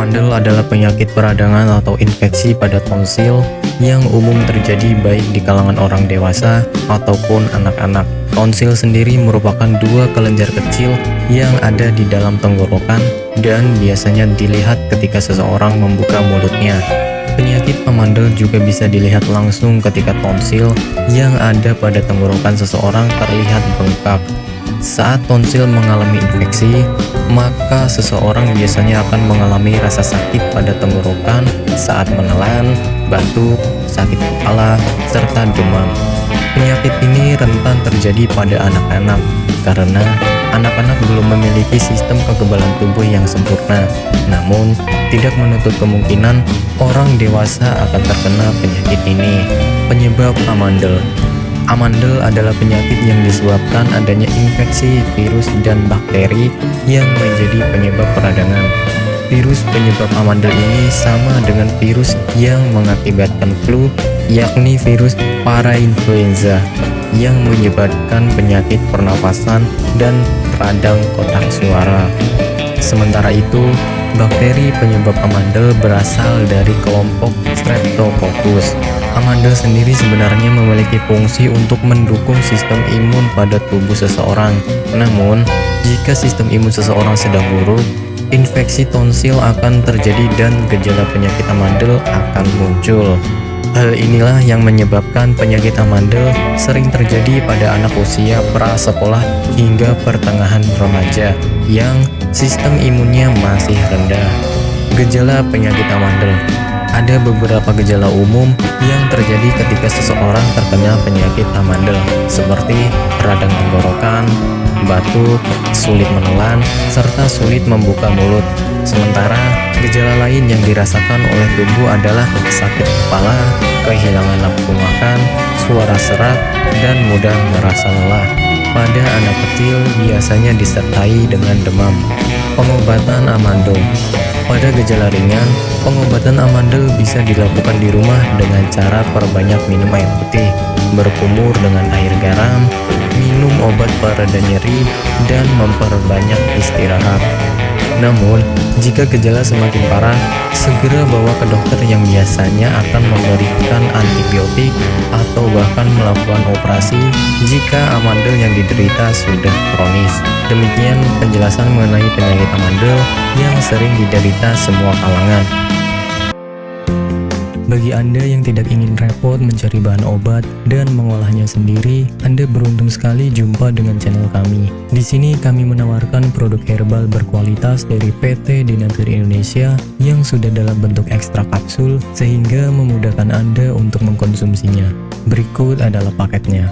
Amandel adalah penyakit peradangan atau infeksi pada tonsil yang umum terjadi baik di kalangan orang dewasa ataupun anak-anak. Tonsil sendiri merupakan dua kelenjar kecil yang ada di dalam tenggorokan dan biasanya dilihat ketika seseorang membuka mulutnya. Penyakit amandel juga bisa dilihat langsung ketika tonsil yang ada pada tenggorokan seseorang terlihat bengkak. Saat tonsil mengalami infeksi, maka seseorang biasanya akan mengalami rasa sakit pada tenggorokan saat menelan, batuk, sakit kepala, serta demam. Penyakit ini rentan terjadi pada anak-anak karena anak-anak belum memiliki sistem kekebalan tubuh yang sempurna. Namun, tidak menutup kemungkinan orang dewasa akan terkena penyakit ini. Penyebab amandel. Amandel adalah penyakit yang disebabkan adanya infeksi virus dan bakteri yang menjadi penyebab peradangan. Virus penyebab amandel ini sama dengan virus yang mengakibatkan flu, yakni virus parainfluenza yang menyebabkan penyakit pernapasan dan radang kotak suara. Sementara itu, bakteri penyebab amandel berasal dari kelompok Streptococcus. Amandel sendiri sebenarnya memiliki fungsi untuk mendukung sistem imun pada tubuh seseorang. Namun, jika sistem imun seseorang sedang buruk, infeksi tonsil akan terjadi dan gejala penyakit amandel akan muncul. Hal inilah yang menyebabkan penyakit amandel sering terjadi pada anak usia prasekolah hingga pertengahan remaja yang sistem imunnya masih rendah. Gejala penyakit amandel. Ada beberapa gejala umum yang terjadi ketika seseorang terkena penyakit amandel, seperti radang tenggorokan, batuk, sulit menelan, serta sulit membuka mulut. Sementara, gejala lain yang dirasakan oleh tubuh adalah sakit kepala, kehilangan nafsu makan, suara serak, dan mudah merasa lelah. Pada anak kecil biasanya disertai dengan demam. Pengobatan amandel. Pada gejala ringan, pengobatan amandel bisa dilakukan di rumah dengan cara perbanyak minum air putih, berkumur dengan air garam, minum obat pereda nyeri, dan memperbanyak istirahat. Namun, jika gejala semakin parah, segera bawa ke dokter yang biasanya akan memberikan antibiotik atau bahkan melakukan operasi jika amandel yang diderita sudah kronis. Demikian penjelasan mengenai penyakit amandel yang sering diderita semua kalangan. Bagi Anda yang tidak ingin repot mencari bahan obat dan mengolahnya sendiri, Anda beruntung sekali jumpa dengan channel kami. Di sini kami menawarkan produk herbal berkualitas dari PT Denatur Indonesia yang sudah dalam bentuk ekstrak kapsul sehingga memudahkan Anda untuk mengkonsumsinya. Berikut adalah paketnya.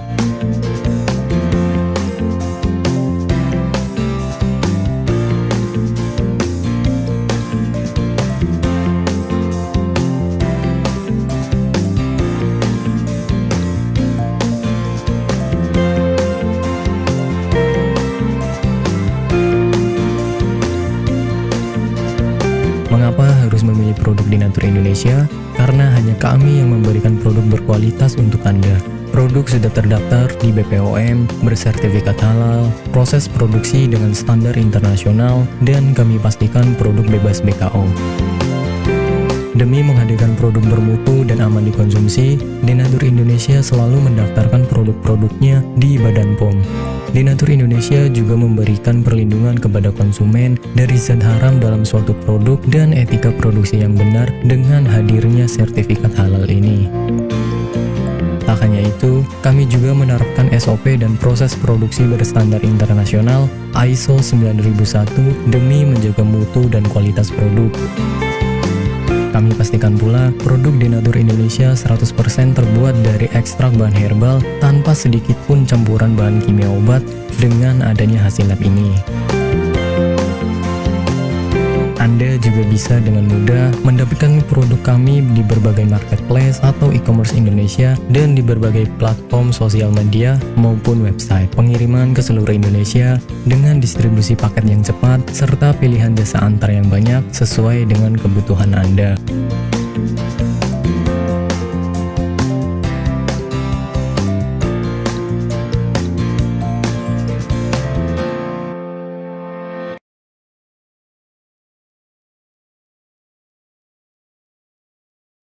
Mengapa harus memilih produk Denatur Indonesia? Karena hanya kami yang memberikan produk berkualitas untuk Anda. Produk sudah terdaftar di BPOM, bersertifikat halal, proses produksi dengan standar internasional, dan kami pastikan produk bebas BKO. Demi menghadirkan produk bermutu dan aman dikonsumsi, Denatur Indonesia selalu mendaftarkan produk-produknya di Badan POM. Denatur Indonesia juga memberikan perlindungan kepada konsumen dari zat haram dalam suatu produk dan etika produksi yang benar dengan hadirnya sertifikat halal ini. Tak hanya itu, kami juga menerapkan SOP dan proses produksi berstandar internasional ISO 9001 demi menjaga mutu dan kualitas produk. Kami pastikan pula produk Denatur Indonesia 100% terbuat dari ekstrak bahan herbal tanpa sedikit pun campuran bahan kimia obat dengan adanya hasil lab ini. Anda juga bisa dengan mudah mendapatkan produk kami di berbagai marketplace atau e-commerce Indonesia dan di berbagai platform sosial media maupun website. Pengiriman ke seluruh Indonesia dengan distribusi paket yang cepat serta pilihan jasa antar yang banyak sesuai dengan kebutuhan Anda.